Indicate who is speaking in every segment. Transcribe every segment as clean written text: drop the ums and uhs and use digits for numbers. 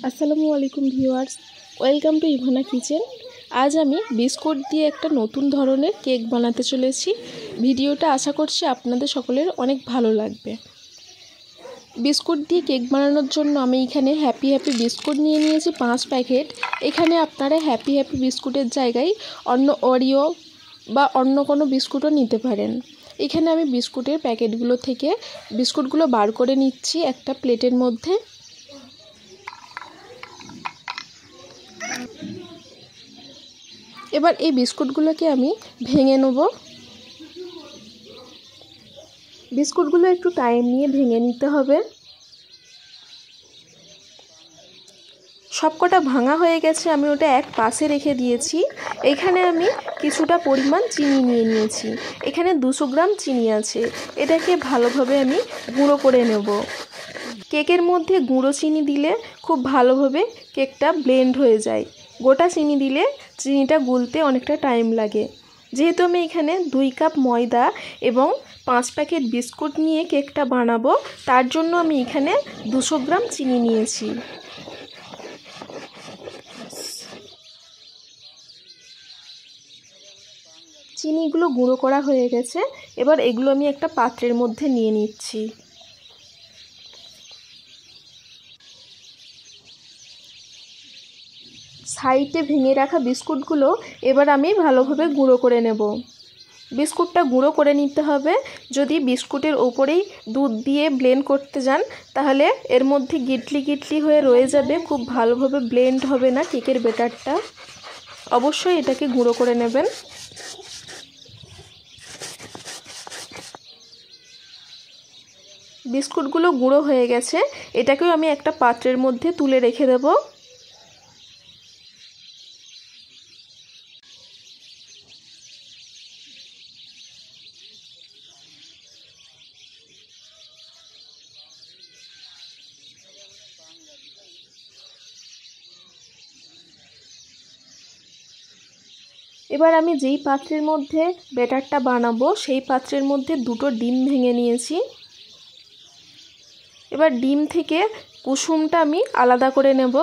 Speaker 1: আসসালামু আলাইকুম viewers, welcome to Ivana kitchen. আজ আমি বিস্কুট দিয়ে একটা নতুন ধরনের কেক বানাতে চলেছি। ভিডিওটা আশা করছি আপনাদের সকলের অনেক ভালো লাগবে। বিস্কুট দিয়ে কেক বানানোর জন্য আমি এখানে হ্যাপি বিস্কুট নিয়ে নিয়েছি 5 প্যাকেট। এখানে আপনারা হ্যাপি বিস্কুটের জায়গায় অন্য ওরিও বা অন্য কোনো বিস্কুটও নিতে পারেন। এখানে আমি বিস্কুটের প্যাকেটগুলো থেকে বিস্কুটগুলো বার করে নিচ্ছি একটা প্লেটের মধ্যে। এবার এই বিস্কুটগুলোকে আমি ভেঙে নেব। বিস্কুটগুলো একটু টাইম নিয়ে ভেঙে নিতে হবে। সবকটা ভাঙা হয়ে গেছে, আমি ওটা এক পাশে রেখে দিয়েছি। এখানে আমি কিছুটা পরিমাণ চিনি নিয়ে নিয়েছি। এখানে 200 গ্রাম চিনি আছে। এটাকে ভালোভাবে আমি গুঁড়ো করে নেব। কেকের মধ্যে গুঁড়ো চিনি দিলে খুব ভালোভাবে কেকটা ব্লেন্ড হয়ে যায়। গোটা চিনি দিলে চিনিটা গুলতে অনেকটা টাইম লাগে। যেহেতু আমি এখানে 2 কাপ ময়দা এবং 5 প্যাকেট বিস্কুট নিয়ে কেকটা বানাবো, তার জন্য আমি এখানে 200 গ্রাম চিনি নিয়েছি। চিনিগুলো গুঁড়ো করা হয়ে গেছে। এবার এগুলো আমি একটা পাত্রের মধ্যে নিয়ে নিচ্ছি। সাইডে ভেঙে রাখা বিস্কুটগুলো এবার আমি ভালোভাবে গুঁড়ো করে নেব। বিস্কুটটা গুঁড়ো করে নিতে হবে। যদি বিস্কুটের ওপরেই দুধ দিয়ে ব্লেন্ড করতে যান তাহলে এর মধ্যে গিটলি হয়ে রয়ে যাবে, খুব ভালোভাবে ব্লেন্ড হবে না কেকের ব্যাটারটা। অবশ্যই এটাকে গুঁড়ো করে নেবেন। বিস্কুটগুলো গুঁড়ো হয়ে গেছে, এটাকেও আমি একটা পাত্রের মধ্যে তুলে রেখে দেব। এবার আমি যেই পাত্রের মধ্যে ব্যাটারটা বানাবো সেই পাত্রের মধ্যে 2টো ডিম ভেঙে নিয়েছি। এবার ডিম থেকে কুসুমটা আমি আলাদা করে নেব।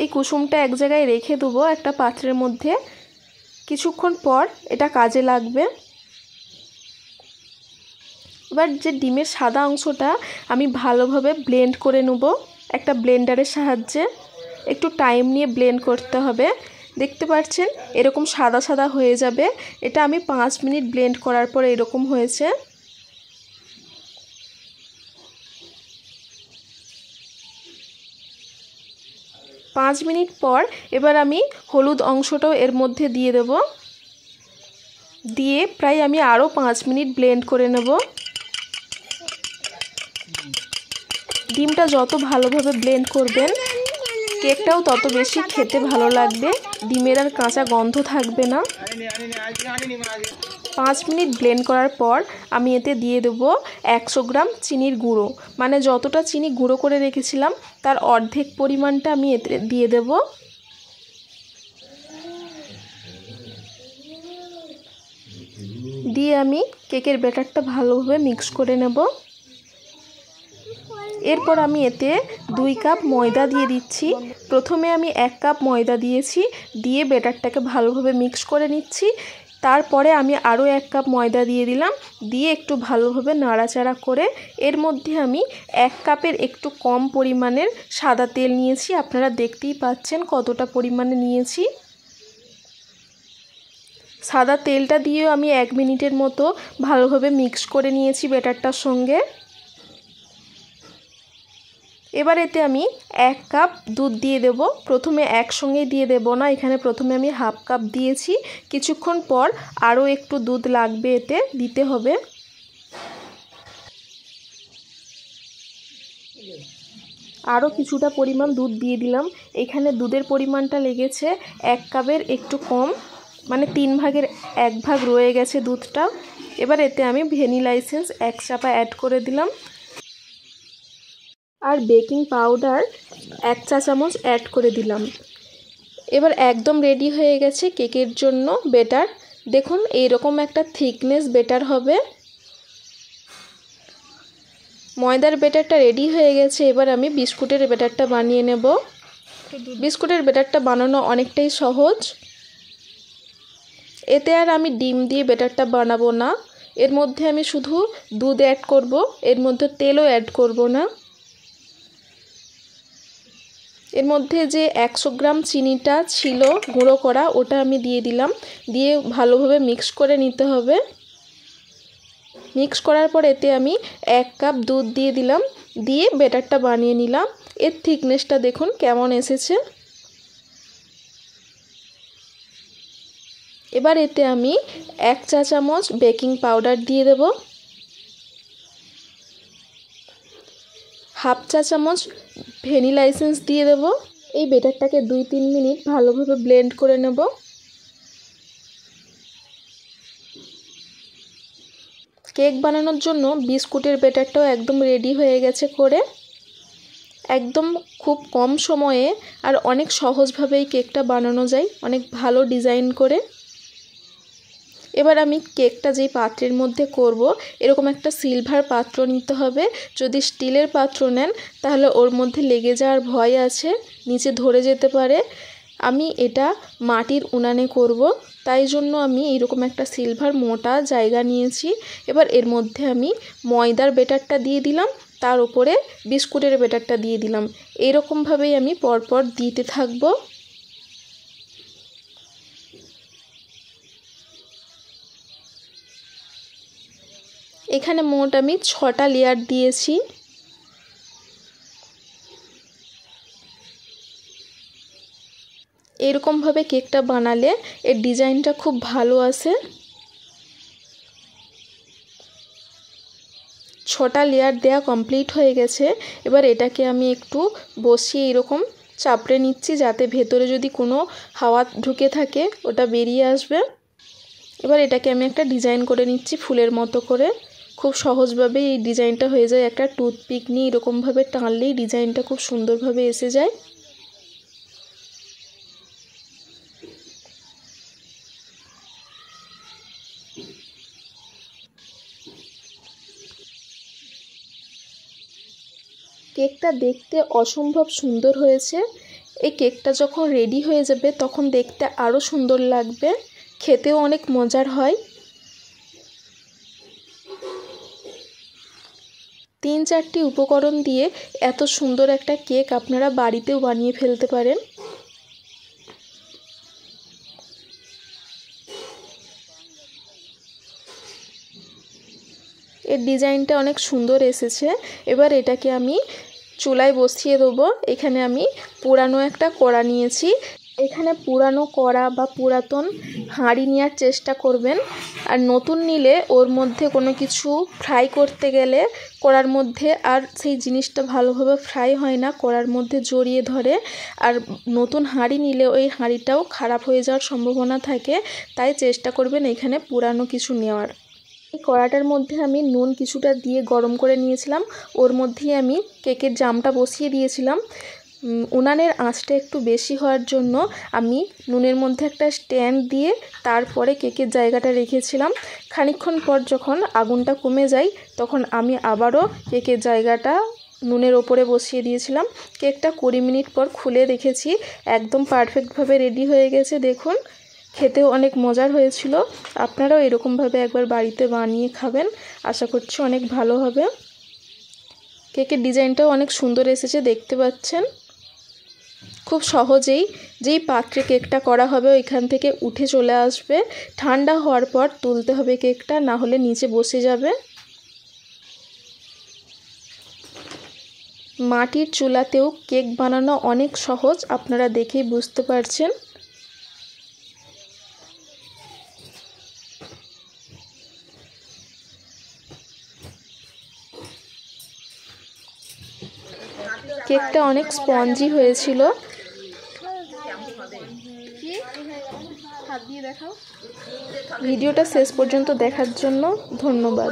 Speaker 1: এই কুসুমটা এক জায়গায় রেখে দেবো একটা পাত্রের মধ্যে। কিছুক্ষণ পর এটা কাজে লাগবে। এবার যে ডিমের সাদা অংশটা আমি ভালোভাবে ব্লেন্ড করে নেব একটা ব্লেন্ডারের সাহায্যে। একটু টাইম নিয়ে ব্লেন্ড করতে হবে। দেখতে পাচ্ছেন এরকম সাদা সাদা হয়ে যাবে। এটা আমি 5 মিনিট ব্লেন্ড করার পর এরকম হয়েছে। পাঁচ মিনিট পর এবার আমি হলুদ অংশটাও এর মধ্যে দিয়ে দেব। দিয়ে প্রায় আমি আরও 5 মিনিট ব্লেন্ড করে নেব। ডিমটা যত ভালোভাবে ব্লেন্ড করবেন কেকটাও তত বেশি খেতে ভালো লাগবে। ডিমের আর কাঁচা গন্ধ থাকবে না। 5 মিনিট ব্লেন্ড করার পর আমি এতে দিয়ে দেব 100 গ্রাম চিনির গুঁড়ো। মানে যতটা চিনি গুঁড়ো করে রেখেছিলাম তার অর্ধেক পরিমাণটা আমি এতে দিয়ে দেব। দিয়ে আমি কেকের ব্যাটারটা ভালোভাবে মিক্স করে নেব। এরপর আমি এতে 2 কাপ ময়দা দিয়ে দিচ্ছি। প্রথমে আমি 1 কাপ ময়দা দিয়েছি, দিয়ে ব্যাটারটাকে ভালোভাবে মিক্স করে নিচ্ছি। তারপরে আমি আরও 1 কাপ ময়দা দিয়ে দিলাম, দিয়ে একটু ভালোভাবে নাড়াচাড়া করে এর মধ্যে আমি 1 কাপের একটু কম পরিমাণের সাদা তেল নিয়েছি। আপনারা দেখতেই পাচ্ছেন কতটা পরিমাণে নিয়েছি। সাদা তেলটা দিয়েও আমি 1 মিনিটের মতো ভালোভাবে মিক্স করে নিয়েছি ব্যাটারটার সঙ্গে। এবার এতে আমি 1 কাপ দুধ দিয়ে দেব। প্রথমে একসঙ্গেই দিয়ে দেব না, এখানে প্রথমে আমি হাফ কাপ দিয়েছি। কিছুক্ষণ পর আরও একটু দুধ লাগবে, এতে দিতে হবে। আরও কিছুটা পরিমাণ দুধ দিয়ে দিলাম। এখানে দুধের পরিমাণটা লেগেছে 1 কাপের একটু কম, মানে 3 ভাগের 1 ভাগ রয়ে গেছে দুধটা। এবার এতে আমি ভ্যানিলা এসেন্স 1 চাপা অ্যাড করে দিলাম আর বেকিং পাউডার 1 চা চামচ অ্যাড করে দিলাম। এবার একদম রেডি হয়ে গেছে কেকের জন্য ব্যাটার। দেখুন, এইরকম একটা থিকনেস ব্যাটার হবে। ময়দার ব্যাটারটা রেডি হয়ে গেছে। এবার আমি বিস্কুটের ব্যাটারটা বানিয়ে নেব। বিস্কুটের ব্যাটারটা বানানো অনেকটাই সহজ। এতে আর আমি ডিম দিয়ে ব্যাটারটা বানাবো না, এর মধ্যে আমি শুধু দুধ অ্যাড করব, এর মধ্যে তেলও অ্যাড করব না। এর মধ্যে যে 100 গ্রাম চিনিটা ছিল গুঁড়ো করা, ওটা আমি দিয়ে দিলাম। দিয়ে ভালোভাবে মিক্স করে নিতে হবে। মিক্স করার পর এতে আমি 1 কাপ দুধ দিয়ে দিলাম, দিয়ে ব্যাটারটা বানিয়ে নিলাম। এর থিকনেসটা দেখুন কেমন এসেছে। এবার এতে আমি 1 চা চামচ বেকিং পাউডার দিয়ে দেব, 1/2 চা চামচ ভ্যানিলা এসেন্স দিয়ে দেব। এই ব্যাটারটাকে 2-3 মিনিট ভালোভাবে ব্লেন্ড করে নেব। কেক বানানোর জন্য বিস্কুটের ব্যাটারটাও একদম রেডি হয়ে গেছে করে। একদম খুব কম সময়ে আর অনেক সহজভাবেই কেকটা বানানো যায়, অনেক ভালো ডিজাইন করে। এবার আমি কেকটা যেই পাত্রের মধ্যে করব, এরকম একটা সিলভার পাত্র নিতে হবে। যদি স্টিলের পাত্র নেন তাহলে ওর মধ্যে লেগে যাওয়ার ভয় আছে, নিচে ধরে যেতে পারে। আমি এটা মাটির উনানে করব, তাই জন্য আমি এরকম একটা সিলভার মোটা জায়গা নিয়েছি। এবার এর মধ্যে আমি ময়দার ব্যাটারটা দিয়ে দিলাম, তার উপরে বিস্কুটের ব্যাটারটা দিয়ে দিলাম। এইরকমভাবেই আমি পরপর দিতে থাকবো। এখানে মোট আমি 6টা লেয়ার দিয়েছি। এরকমভাবে কেকটা বানালে এর ডিজাইনটা খুব ভালো আসে। 6টা লেয়ার দেয়া কমপ্লিট হয়ে গেছে। এবার এটাকে আমি একটু বসিয়ে এরকম চাপড়ে নিচ্ছি, যাতে ভেতরে যদি কোনো হাওয়া ঢুকে থাকে ওটা বেরিয়ে আসবে। এবার এটাকে আমি একটা ডিজাইন করে নিচ্ছি ফুলের মতো করে। খুব সহজভাবে এই ডিজাইনটা হয়ে যায়। একটা টুথপিক নিয়ে এরকমভাবে টানলেই ডিজাইনটা খুব সুন্দরভাবে এসে যায়। কেকটা দেখতে অসম্ভব সুন্দর হয়েছে। এই কেকটা যখন রেডি হয়ে যাবে তখন দেখতে আরও সুন্দর লাগবে, খেতেও অনেক মজার হয়। 3-4টি উপকরণ দিয়ে এত সুন্দর একটা কেক আপনারা বাড়িতেও বানিয়ে ফেলতে পারেন। এর ডিজাইনটা অনেক সুন্দর এসেছে। এবার এটাকে আমি চুলায় বসিয়ে দেবো। এখানে আমি পুরানো একটা কড়া নিয়েছি। এখানে পুরানো কড়া বা পুরাতন হাঁড়ি নেওয়ার চেষ্টা করবেন। আর নতুন নিলে ওর মধ্যে কোনো কিছু ফ্রাই করতে গেলে কড়ার মধ্যে আর সেই জিনিসটা ভালোভাবে ফ্রাই হয় না, কড়ার মধ্যে জড়িয়ে ধরে। আর নতুন হাঁড়ি নিলে ওই হাঁড়িটাও খারাপ হয়ে যাওয়ার সম্ভাবনা থাকে, তাই চেষ্টা করবেন এখানে পুরানো কিছু নেওয়ার। এই কড়াটার মধ্যে আমি নুন কিছুটা দিয়ে গরম করে নিয়েছিলাম, ওর মধ্যেই আমি কেকের জামটা বসিয়ে দিয়েছিলাম। উনানের আঁচটা একটু বেশি হওয়ার জন্য আমি নুনের মধ্যে একটা স্ট্যান্ড দিয়ে তারপরে কেকের জায়গাটা রেখেছিলাম। খানিকক্ষণ পর যখন আগুনটা কমে যায় তখন আমি আবারও কেকের জায়গাটা নুনের ওপরে বসিয়ে দিয়েছিলাম। কেকটা 20 মিনিট পর খুলে দেখেছি, একদম পারফেক্টভাবে রেডি হয়ে গেছে। দেখুন, খেতেও অনেক মজার হয়েছিল। আপনারাও এরকমভাবে একবার বাড়িতে বানিয়ে খাবেন, আশা করছি অনেক ভালো হবে। কেকের ডিজাইনটাও অনেক সুন্দর এসেছে, দেখতে পাচ্ছেন। খুব সহজেই যেই পাত্রে কেকটা করা হবে ওইখান থেকে উঠে চলে আসবে। ঠান্ডা হওয়ার পর তুলতে হবে কেকটা, না হলে নিচে বসে যাবে। মাটির চুলাতেও কেক বানানো অনেক সহজ, আপনারা দেখেই বুঝতে পারছেন। কেকটা অনেক স্পঞ্জি হয়েছিল। ভিডিওটা শেষ পর্যন্ত দেখার জন্য ধন্যবাদ।